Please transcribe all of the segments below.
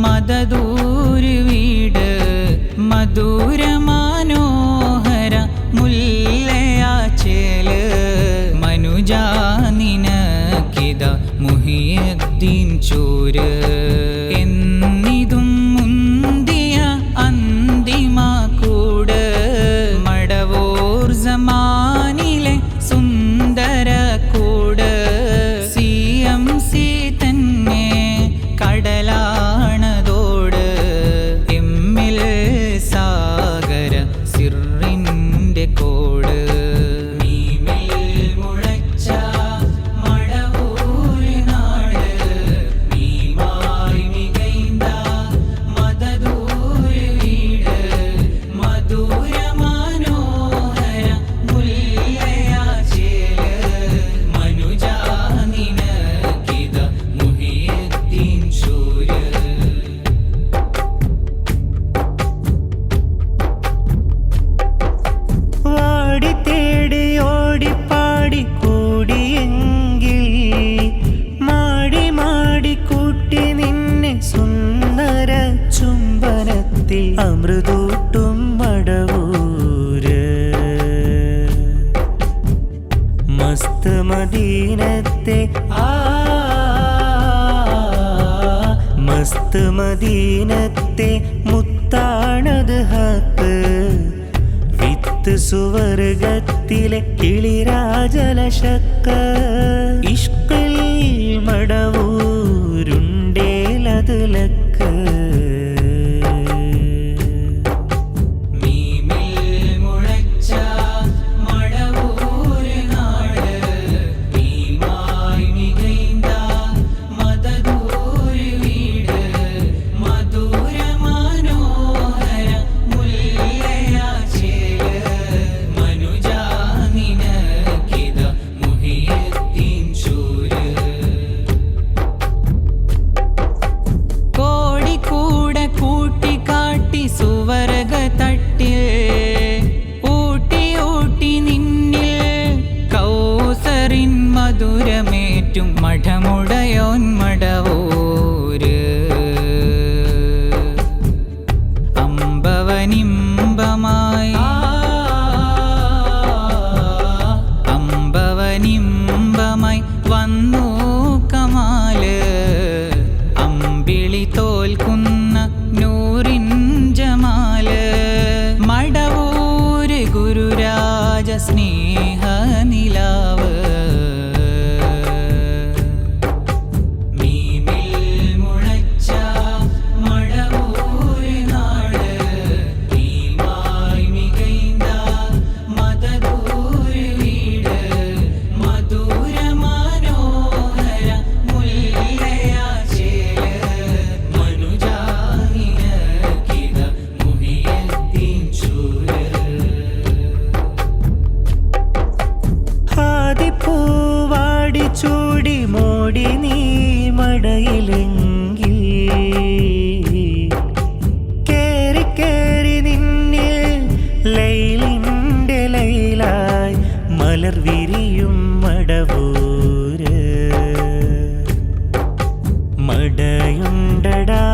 മദദൂര് വീട് മധുര മനോഹര മുല്ലയാച്ചേല് മനുജാ നിനക്കിത മുഹിയുദ്ദീൻ ചൂര് എന്നിതും മുന്തിയ അന്തിമ കൂട് മടവൂർ സമാനിലെ സുന്ദര കൂട് CMC തന്നെ കടലാണതോട് എമ്മിൽ സാഗര സിറിൻ്റെ കോട് അമൃതൂട്ടും മടവൂര് മസ്ത് മദീനത്തെ മസ്ത് മദീനത്തെ മുത്താണത് ഹക്ക് വിത്ത് സുവർഗത്തിലെ കിളിരാജലശക്ക ഇഷ്കിൽ മടവൂരുണ്ടേലത് ലക്ക് സുവർഗ തട്ടിൽ ഊട്ടി ഊട്ടി നിന്നിൽ കൗസറിൻ മധുരമേറ്റും മഠമുടയോൻ മടവൂര് അമ്പവനിമ്പമായി വന്നു കമാല് അമ്പിളി തോൽക്കുന്ന നൂറിൻ ജമാല് മടവൂര് ഗുരുരാജ സ്നേഹ നിലാവ് ചൂടി മോടി നീ മടയിലെങ്കിൽ കേറി കേറി നിന്നിൽ ലൈലിൻ്റെ ലൈലായി മലർ വിരിയും മടവൂര് മടയുണ്ടടാ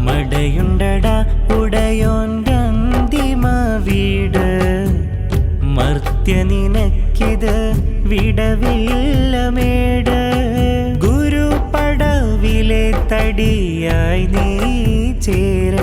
മടയുണ്ടടാ ഉടയോൻ്റെ അന്തിമ വീട് മർത്യ നിനക്കിത് വിടവില്ല മേട് ഗുരു പടവിലെ തടിയായി നീ ചേര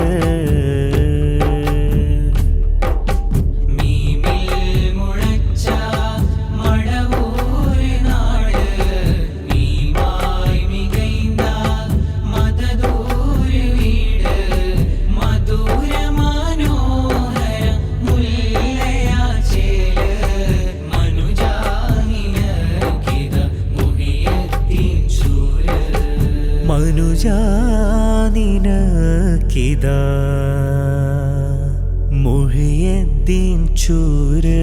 മനുജാ നിനക്കിതാ മുഹിയുദ്ദീൻ ചൂര്.